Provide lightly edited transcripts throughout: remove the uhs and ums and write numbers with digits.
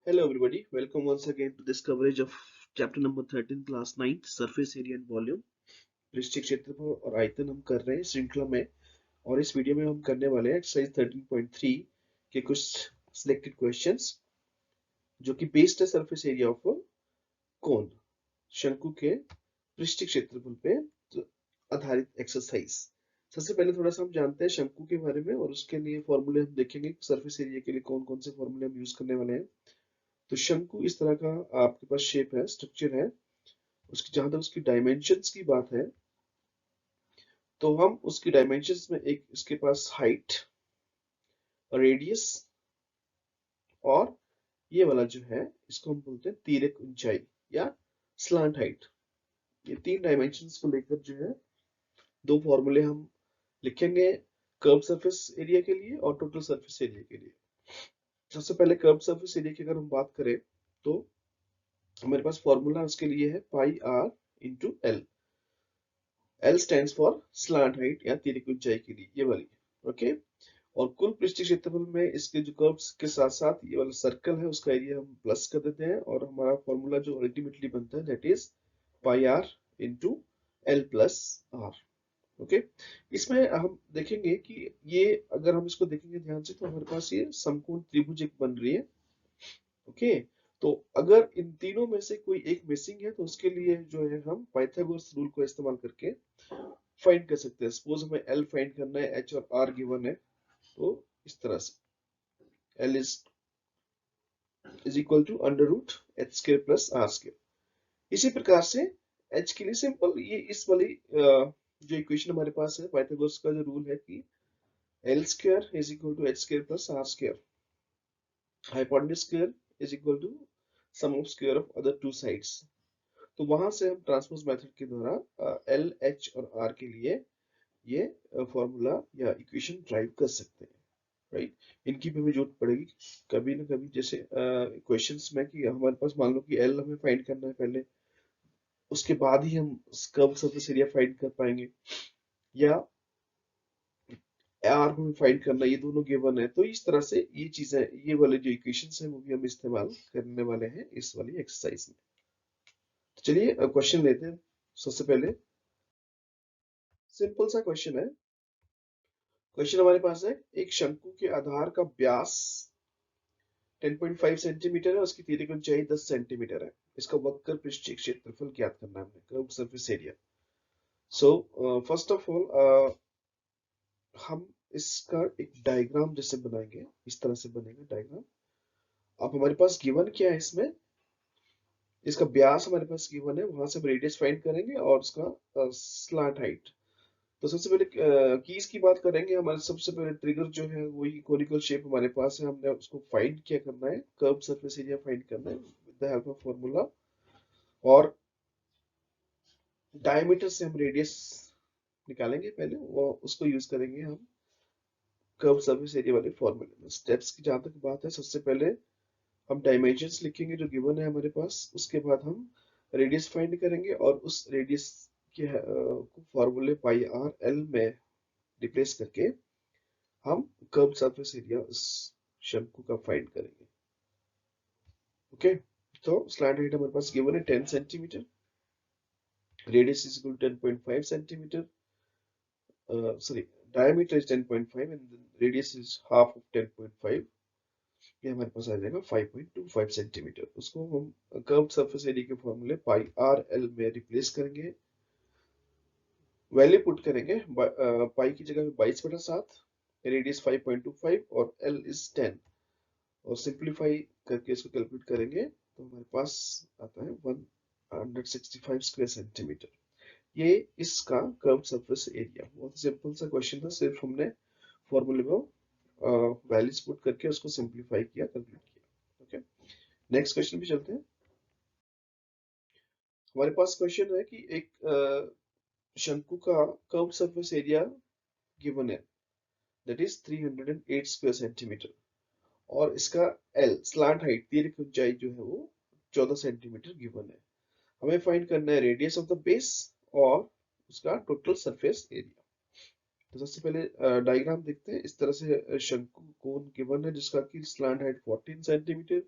Hello everybody, welcome once again to this coverage of chapter number 13 class 9 surface area and volume। पृष्ठीय क्षेत्रफल और आयतन हम कर रहे हैं श्रृंखला में, और इस वीडियो में हम करने वाले हैं एक्सरसाइज 13.3 के कुछ सिलेक्टेड क्वेश्चंस जो कि बेस्ड है सरफेस एरिया ऑफ कोन, शंकु के पृष्ठीय क्षेत्रफल पे आधारित एक्सरसाइज। सबसे पहले थोड़ा सा हम जानते हैं शंकु के बारे में, और उसके लिए फॉर्मूले हम देखेंगे सरफेस एरिया के लिए कौन कौन से फॉर्मूले हम यूज करने वाले हैं। तो शंकु इस तरह का आपके पास शेप है, स्ट्रक्चर है। उसकी जहां तक उसकी डायमेंशंस की बात है, तो हम उसकी डायमेंशंस में एक इसके पास हाइट, रेडियस और ये वाला जो है इसको हम बोलते हैं तिर्यक ऊंचाई या स्लांट हाइट। ये तीन डायमेंशंस को लेकर जो है दो फॉर्मूले हम लिखेंगे कर्व सरफेस एरिया के लिए और टोटल सरफेस एरिया के लिए। सबसे पहले कर्व सरफेस एरिया की अगर हम बात करें तो हमारे पास फॉर्मूला उसके लिए है pi r into l. L stands for slant height या तिर्यक ऊंचाई के लिए, ये वाली। ओके, और कुल पृष्ठीय क्षेत्रफल में इसके जो कर्व्स के साथ साथ ये वाला सर्कल है उसका एरिया हम प्लस कर देते हैं, और हमारा फॉर्मूला जो अल्टीमेटली बनता है that is pi r into l plus r. Okay, इसमें हम देखेंगे कि ये अगर हम इसको देखेंगे ध्यान से तो हमारे पास ये समकोण त्रिभुज एक बन रही है। ओके, तो अगर इन तीनों में से कोई एक मिसिंग है तो उसके लिए जो है हम पाइथागोरस रूल को इस्तेमाल करके फाइंड कर सकते हैं। सपोज हमें एल फाइंड करना है, एच और आर गिवन है, तो इस तरह से l is equal to under root h square plus r square. इसी प्रकार से एच के लिए सिंपल ये इस वाली जो इक्वेशन हमारे पास है, पाइथागोरस का जो रूल है कि l square is equal to h square plus r square, hypotenuse square is equal to sum of square of other two sides. तो वहां से हम ट्रांसपोज मेथड के द्वारा एल एच और आर के लिए ये फॉर्मूला या इक्वेशन ड्राइव कर सकते हैं, राइट। इनकी भी हमें जरूरत पड़ेगी कभी ना कभी, जैसे क्वेश्चंस में कि हमारे पास मान लो कि एल हमें फाइंड करना है पहले, उसके बाद ही हम कर्व सरफेस एरिया फाइंड कर पाएंगे, या आर हमें फाइंड करना, ये दोनों गिवन है। तो इस तरह से ये चीजें, ये वाले जो इक्वेशंस हैं वो भी हम इस्तेमाल करने वाले हैं इस वाली एक्सरसाइज में। तो चलिए क्वेश्चन लेते हैं। सबसे पहले सिंपल सा क्वेश्चन है। क्वेश्चन हमारे पास है एक शंकु के आधार का व्यास 10.5 सेंटीमीटर है, उसकी तिर्यक ऊंचाई 10 सेंटीमीटर है। इसका वक्र पृष्ठीय क्षेत्रफल ज्ञात करना है हमें, curve surface area. So first of all हम इसका एक डायग्राम जैसे बनाएंगे, इस तरह से बनेगा डायग्राम। अब हमारे पास गिवन क्या है इसमें, इसका व्यास हमारे पास गिवन है, वहां से हम रेडियस फाइंड करेंगे और उसका स्लांट हाइट। तो सबसे पहले कीज की बात करेंगे। हमारे सबसे पहले ट्रिगर जो है वही कोनिकल शेप हमारे पास है, हमने उसको फाइंड क्या करना है, कर्व सरफेस एरिया फाइंड करना है with the help of formula. और डायमीटर से हम रेडियस निकालेंगे पहले, वो उसको यूज करेंगे हम कर्व सरफेस एरिया वाले फॉर्मूले में। स्टेप्स की जहां तक बात है, सबसे पहले हम डायमेंशंस लिखेंगे जो गिवन है हमारे पास, उसके बाद हम रेडियस फाइंड करेंगे और उस रेडियस के को फॉर्मूले पाई आर एल में रिप्लेस करके हम कर्व सरफेस एरिया इस शंकु का फाइंड करेंगे। ओके, तो स्लैंट हाइट हमारे पास गिवन है 10 centimetre, radius is equal to 10.5 centimetre, sorry, diameter is 10.5 and the radius is half of 10.5। ये हमारे पास आ जाएगा 5.25 सेंटीमीटर। उसको हम कर्व सरफेस एरिया के फॉर्मूले पाई आर एल में रिप्लेस करेंगे, वैल्यू पुट करेंगे। पाई की जगह 22/7, रेडियस 5.25 और एल इज 10, और सिंप्लीफाई करके इसको कैलकुलेट करेंगे तो हमारे पास आता है 165 स्क्वायर सेंटीमीटर। ये इसका कर्व सरफेस एरिया। बहुत सिंपल सा क्वेश्चन था, सिर्फ हमने फॉर्मूले में वैल्यूज पुट करके उसको सिंप्लीफाई किया, कैलकुलेट किया। ओके, नेक्स्ट क्वेश्चन पे चलते हैं। हमारे पास क्वेश्चन है कि एक शंकु का कर्व सरफेस एरिया गिवन है, दैट इज 308 स्क्वायर सेंटीमीटर, और इसका एल स्लांट हाइट तिर्यक ऊंचाई जो है वो 14 सेंटीमीटर गिवन है। हमें फाइंड करना है रेडियस ऑफ द बेस और उसका टोटल सरफेस एरिया। तो सबसे पहले डायग्राम देखते हैं। इस तरह से शंकु कोण गिवन है जिसका कि स्लांट हाइट 14 सेंटीमीटर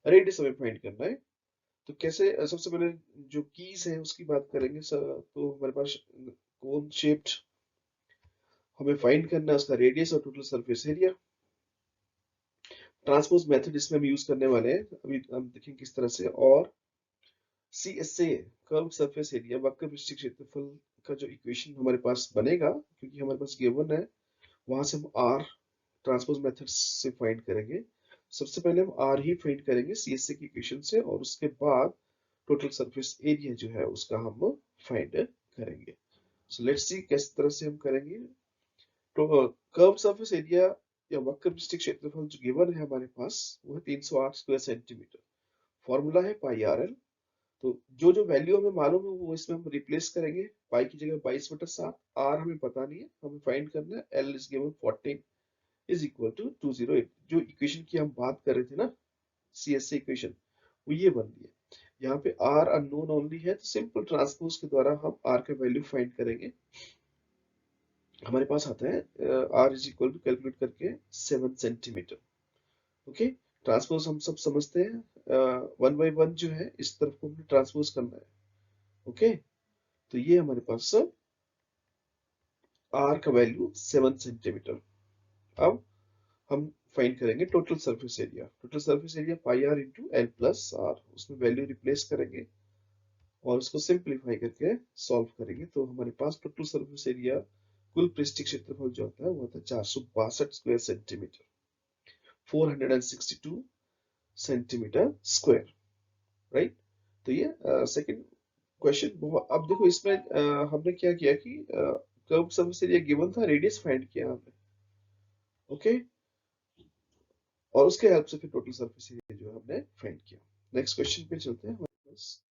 रेडियस हमें फाइंड करना है। तो कैसे, सबसे पहले जो कीज है उसकी बात करेंगे सर। तो हमारे पास कोन शेप्ड हमें फाइंड करना है उसका रेडियस और total surface area. Transpose method इसमें हम यूज करने वाले हैं, अभी हम देखेंगे किस तरह से। और CSA कर्व सरफेस एरिया, वक्र पृष्ठीय क्षेत्रफल का जो इक्वेशन हमारे पास बनेगा, क्योंकि हमारे पास गिवन है, वहां से हम R ट्रांसपोज मेथड से फाइंड करेंगे। सबसे पहले हम R ही फाइंड करेंगे CSA की इक्वेशन से, और उसके बाद टोटल सरफेस एरिया जो है उसका हम फाइंड करेंगे। सो लेट्स सी किस तरह से हम करेंगे। तो कर्व सरफेस एरिया या वक्र पृष्ठीय क्षेत्रफल जो गिवन है हमारे पास, वो है 308 स्क्वायर सेंटीमीटर। फॉर्मूला है पाई आर एल। तो जो जो वैल्यू हमें मालूम है वो इसमें हम रिप्लेस करेंगे। पाई की जगह 22/7, आर हमें पता नहीं है, हमें फाइंड करना है। L is given 14 is equal to 208। जो इक्वेशन की हम बात कर रहे थे ना, CSA इक्वेशन, वो ये बन रही है। यहाँ पे आर अननोन ओनली है, तो सिंपल ट्रांसपोज के द्वारा हम आर का वैल्यू फाइंड करेंगे। हमारे पास आता है r is equal to, calculate करके 7 सेंटीमीटर। ओके, ट्रांसपोज हम सब समझते हैं, वन बाई वन जो है इस तरफ को हमें ट्रांसपोज करना है। ओके, तो ये हमारे पास आर का वैल्यू 7 सेंटीमीटर। अब हम फाइंड करेंगे total surface area. Total surface area pi r into l plus r, उसमें वैल्यू रिप्लेस करेंगे और उसको सिंप्लीफाई करके सॉल्व करेंगे। तो हमारे पास टोटल सरफेस एरिया, कुल पृष्ठीय क्षेत्रफल जो होता है वो होता है 462 square centimetre, 462 centimetre square, right. तो ये सेकंड क्वेश्चन। अब देखो इसमें हमने क्या किया कि कर्व सरफेस एरिया गिवन था, रेडियस फाइंड किया हमने। ओके, और उसके हेल्प से फिर टोटल सरफेस एरिया जो है हमने फाइंड किया। नेक्स्ट क्वेश्चन पे चलते हैं हमारे पास।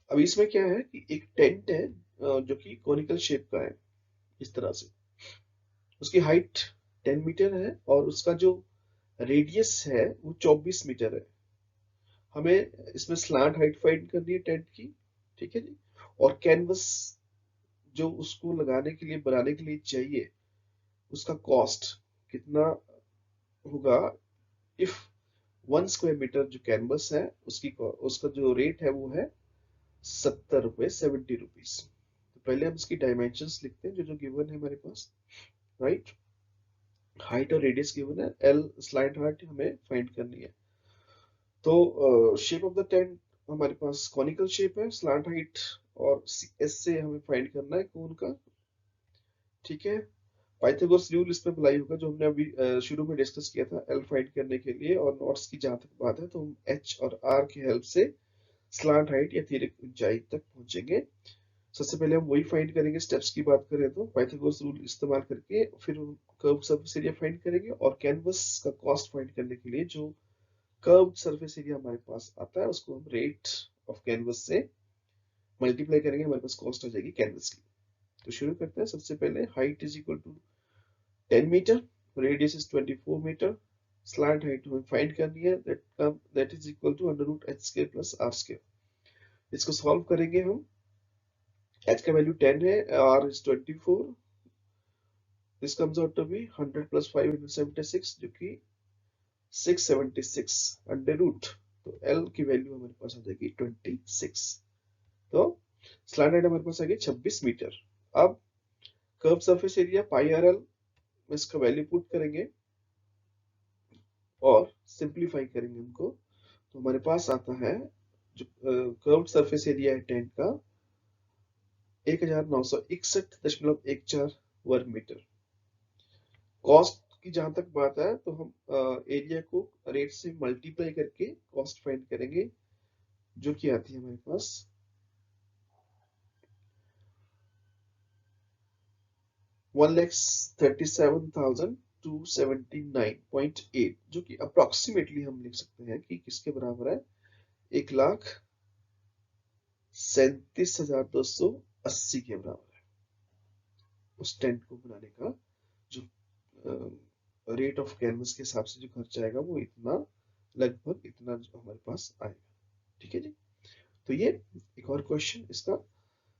अब इसमें क्या है कि एक टेंट है जो कि कॉनिकल शेप का है, इस तरह से। उसकी हाइट 10 मीटर है और उसका जो रेडियस है वो 24 मीटर है। हमें इसमें स्लांट हाइट फाइंड करनी है टेंट की, ठीक है जी। और कैनवस जो उसको लगाने के लिए, बनाने के लिए चाहिए, उसका कॉस्ट कितना होगा। इफ 1 स्क्वायर मीटर जो कैनवस है उसकी उसका जो रेट है वो है 70 रुपए, 70 रुपीज। तो पहले हम इसकी डायमेंशंस लिखते हैं जो जो गिवन है हमारे पास, राइट। हाइट और रेडियस गिवन है, एल स्लाइड हाइट हमें फाइंड करनी है। तो शेप ऑफ द टेंट हमारे पास कॉनिकल शेप है, स्लांट हाइट और एस से हमें फाइंड करना है कोन का, ठीक है। पाइथागोरस रूल इसमें अप्लाई होगा जो हमने अभी शुरू में डिस्कस किया था एल फाइंड करने के लिए। और नॉट्स की जहां तक बात है तो हम एच और आर की हेल्प से स्लांट हाइट या तिरक ऊंचाई तक पहुंचेंगे। सबसे पहले हम वही फाइंड करेंगे। स्टेप्स की बात करें तो पाइथागोरस रूल इस्तेमाल करके फिर हम कर्व सरफेस एरिया फाइंड करेंगे, और कैनवस का कॉस्ट फाइंड करने के लिए जो कर्व सरफेस एरिया हमारे पास आता है उसको हम रेट ऑफ कैनवस से मल्टीप्लाई करेंगे, हमारे पास कॉस्ट आ जाएगी कैनवस की। तो शुरू करते हैं। सबसे पहले height is equal to 10 metre, radius is 24 metre. Slant height हमें फाइंड करनी है, that is equal to under root h square plus r square. इसको सॉल्व करेंगे हम। h का वैल्यू 10 है, r is 24, this comes out to be 100 plus 576 जो कि 676 अंडर रूट। तो l की वैल्यू हमारे पास आ जाएगी 26। तो स्लैंट हाइट हमारे पास आ गई 26 मीटर। अब curve surface area pi r L में इसका वैल्यू पुट करेंगे और सिंप्लीफाई करेंगे उनको। तो हमारे पास आता है जो कर्व सरफेस एरिया है टेंट का 1961.14 वर्ग मीटर। कॉस्ट की जहां तक बात है तो हम एरिया को रेट से मल्टीप्लाई करके कॉस्ट फाइंड करेंगे, जो कि आती है हमारे पास 1,37,279.8, जो कि अप्रोक्सीमेटली हम लिख सकते हैं कि किसके बराबर है, 1,37,280 के बराबर है। उस टेंट को बनाने का जो रेट ऑफ कैनवस के हिसाब से जो खर्चा आएगा वो इतना, लगभग इतना जो हमारे पास आएगा, ठीक है जी। तो ये एक और क्वेश्चन इसका।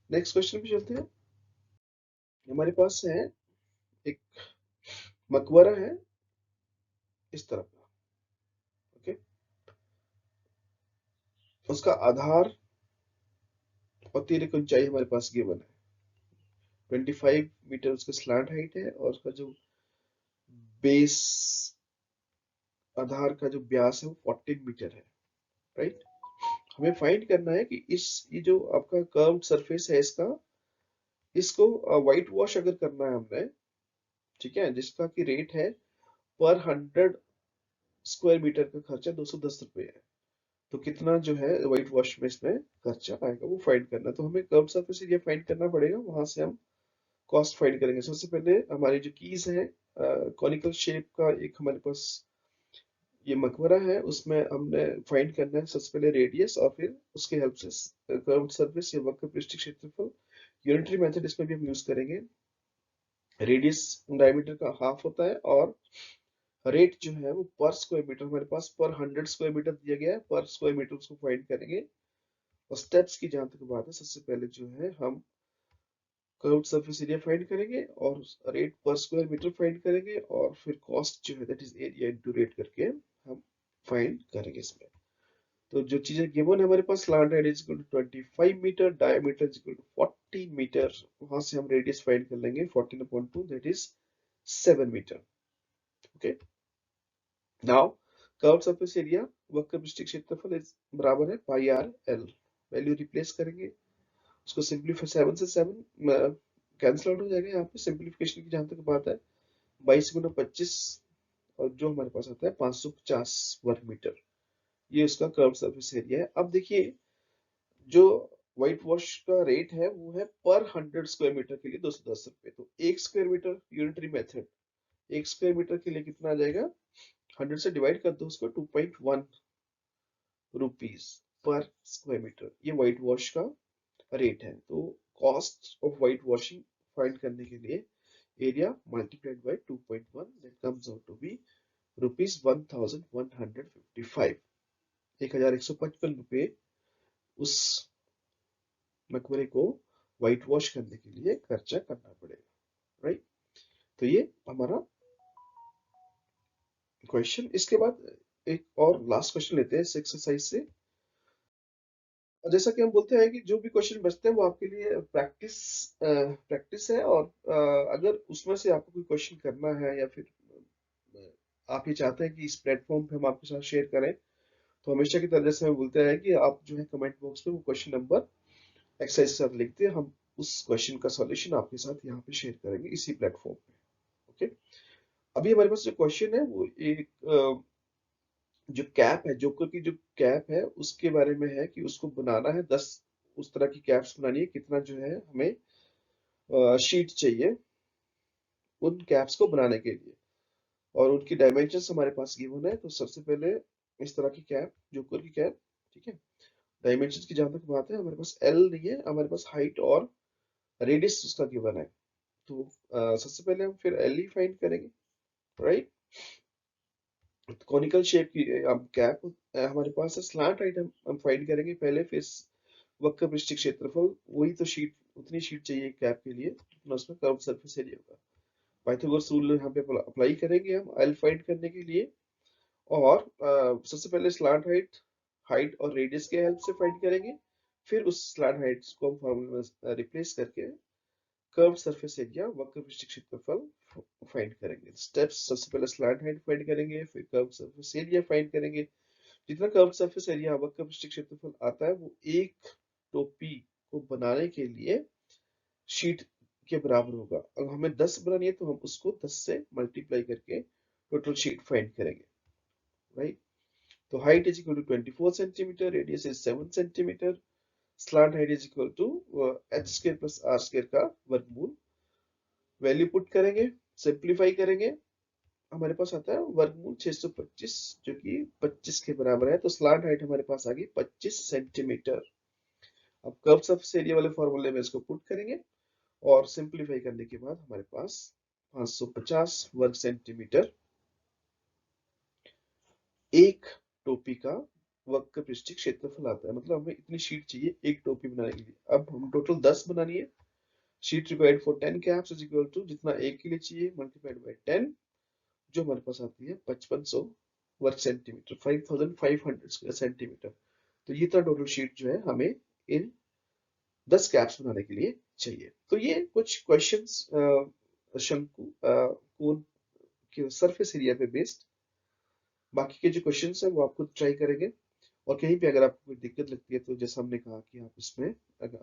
नेक्स्ट क्वेश्चन पे चलते हैं। हमारे पास है एक मकबरा है इस तरह का, उसका आधार और अतिरिक्त ऊंचाई हमारे पास गिवन है। 25 मीटर उसका स्लैंट हाइट है और उसका जो बेस आधार का जो व्यास है वो 14 मीटर है। राइट। हमें फाइंड करना है कि इस ये जो आपका कर्व्ड सरफेस है इसको व्हाइट वॉश अगर करना है हमने, ठीक है, जिसका की रेट है पर 100 स्क्वायर मीटर का खर्चा 210 रुपए है। तो कितना जो है व्हाइट वॉश में इसमें खर्चा आएगा वो फाइंड करना है। तो हमें कर्व सरफेस एरिया फाइंड करना पड़ेगा, वहां से हम कॉस्ट फाइंड करेंगे। सबसे पहले हमारी जो कीज है, कॉनिकल शेप का एक हमारे पास ये मकबरा है, उसमें हमने फाइंड करना है सबसे पहले रेडियस और फिर उसके हेल्प से कर्व्ड सरफेस या वक्र पृष्ठीय क्षेत्रफल। यूनिटरी मेथड इसमें भी हम यूज करेंगे। रेडियस डायमीटर का हाफ होता है और रेट जो है वो पर स्क्वायर मीटर, हमारे पास पर 100 स्क्वायर मीटर दिया गया है, पर स्क्वायर मीटर उसको फाइंड करेंगे। और स्टेप्स की जहां तक बात है, सबसे पहले जो है हम कर्व्ड सरफेस एरिया फाइंड करेंगे और रेट पर स्क्वायर मीटर फाइंड करेंगे और फिर कॉस्ट जो है that is area into rate करके हम फाइंड करेंगे इसमें। तो जो चीजें गिवन है हमारे पास, slant head is equal to 25 metre, diameter is equal to 40 metre, वहां से हम रेडियस फाइंड कर लेंगे 14/2 that is 7 metre. Okay, now curved surface area वक्र पृष्ठीय क्षेत्रफल इज बराबर है pi r l. Value replace करेंगे, उसको सिंपलीफाई 7 से 7 कैंसिल आउट हो जाएगा। यहाँ पे सिंपलीफिकेशन की जहां तक बात है 22 गुना 25 और जो हमारे पास आता है 550 वर्ग मीटर, ये उसका कर्व सरफेस एरिया है। अब देखिए जो व्हाइट वॉश का रेट है वो है पर 100 स्क्वायर मीटर के लिए 210 रुपए। तो एक स्क्वायर मीटर यूनिटरी मेथड, एक स्क्वायर मीटर के लिए कितना आ जाएगा, 100 से डिवाइड कर दो उसको, 2.1 रुपीज पर स्क्वायर मीटर, ये व्हाइट वॉश का रेट है। तो cost of white washing find करने के लिए area multiplied by 2.1 that comes out to be rupees 1155, 1155 रुपए उस मकबरे को व्हाइट वॉश करने के लिए खर्चा करना पड़ेगा। राइट। तो ये हमारा क्वेश्चन। इसके बाद एक और लास्ट क्वेश्चन लेते हैं इस एक्सरसाइज से। और जैसा कि हम बोलते हैं कि जो भी क्वेश्चन बचते हैं वो आपके लिए प्रैक्टिस है, और अगर उसमें से आपको कोई क्वेश्चन करना है या फिर आप ये चाहते हैं कि इस प्लेटफॉर्म पे हम आपके साथ शेयर करें, तो हमेशा की तरह जैसे हम बोलते हैं कि आप जो है कमेंट बॉक्स में वो क्वेश्चन नंबर एक्सरसाइज के साथ लिखते हैं, हम उस क्वेश्चन का सॉल्यूशन आपके साथ यहाँ पे शेयर करेंगे इसी प्लेटफॉर्म पे। ओके, अभी हमारे पास जो क्वेश्चन है वो एक जो कैप है, जोकर की जो कैप है उसके बारे में है कि उसको बनाना है 10 उस तरह की कैप्स बनानी है। कितना जो है हमें शीट चाहिए उन कैप्स को बनाने के लिए, और उनकी डायमेंशंस हमारे पास गिवन है। तो सबसे पहले इस तरह की कैप, जोकर की कैप, ठीक है, डायमेंशंस की जहां तक बात है हमारे पास एल नहीं है, हमारे पास हाइट और रेडियस उसका गिवन है। तो सबसे पहले हम फिर एल ही फाइंड करेंगे। राइट। कॉनिकल शेप की अब कैप हमारे पास है, स्लैंट हाइट हम फाइंड करेंगे पहले, फिर वक्र पृष्ठीय क्षेत्रफल, वही तो शीट उतनी शीट चाहिए कैप के लिए जितना उसमें कर्व सरफेस एरिया होगा। पाइथागोरस रूल यहाँ पे अप्लाई करेंगे हम एल फाइंड करने के लिए। और सबसे पहले स्लैंट हाइट, हाइट और रेडियस के हेल्प से फाइंड करेंगे, फिर उस स्लैंट हाइट को हम फॉर्मूले में रिप्लेस करके कर्व सरफेस एरिया वक्र पृष्ठीय क्षेत्रफल फाइंड करेंगे। स्टेप्स, सबसे पहले स्लैंट हाइट फाइंड करेंगे, फिर कर्व सरफेस एरिया फाइंड करेंगे। जितना कर्व सरफेस एरिया वक्र पृष्ठीय क्षेत्रफल आता है वो एक टोपी को बनाने के लिए शीट के बराबर होगा। अगर हमें 10 बनानी है तो हम उसको 10 से मल्टीप्लाई करके टोटल शीट फाइंड करेंगे। राइट। तो height is equal to 24 centimetre, radius is 7 centimetre, slant height is equal to h square plus r square का वर्गमूल। वैल्यू पुट करेंगे, सिंप्लीफाई करेंगे, हमारे पास आता है वर्गमूल 625 जो कि 25 के बराबर है। तो स्लैंट हाइट हमारे पास आ गई 25 सेंटीमीटर। अब कर्व सरफेस एरिया वाले फॉर्मूले में इसको पुट करेंगे और सिंप्लीफाई करने के बाद हमारे पास 550 वर्ग सेंटीमीटर एक टोपी का वक्र पृष्ठीय क्षेत्रफल आता है। मतलब हमें इतनी शीट चाहिए एक टोपी बनाने के लिए। अब हम टोटल 10 बनानी है। Sheet required for 10 caps is equal to जितना एक के लिए चाहिए मल्टीप्लाइड बाय 10, जो हमारे पास आती है 5500 वर्ग सेंटीमीटर, 5500 स्क्वायर सेंटीमीटर। तो ये था टोटल शीट जो है हमें इन 10 कैप्स बनाने के लिए चाहिए। तो ये कुछ क्वेश्चंस शंकु कोण के सरफेस एरिया पे बेस्ड, बाकी के जो क्वेश्चंस है वो आप खुद ट्राई करेंगे। और कहीं पे अगर आपको कोई दिक्कत लगती है तो जैसा हमने कहा कि आप इसमें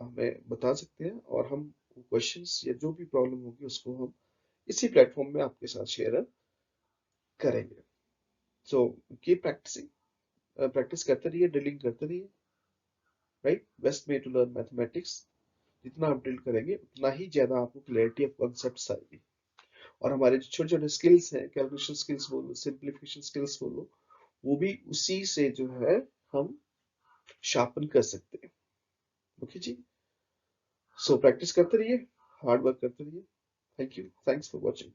हमें बता सकते हैं और हम क्वेश्चंस या जो भी प्रॉब्लम होगी उसको हम इसी प्लेटफॉर्म में आपके साथ शेयर करेंगे। सो कीप प्रैक्टिसिंग, प्रैक्टिस करते रहिए, ड्रिलिंग करते रहिए, right. Best way to learn mathematics, जितना आप ड्रिल करेंगे उतना ही ज्यादा आपको क्लैरिटी ऑफ कॉन्सेप्ट्स आएगी। और हमारे जो छोटे छोटे स्किल्स हैं, कैलकुलेशन स्किल्स बोलो, सिंप्लीफिकेशन स्किल्स बोलो, वो भी उसी से जो है हम शार्पन कर सकते हैं। ओके जी। सो प्रैक्टिस करते रहिए, हार्ड वर्क करते रहिए। Thank you, thanks for watching.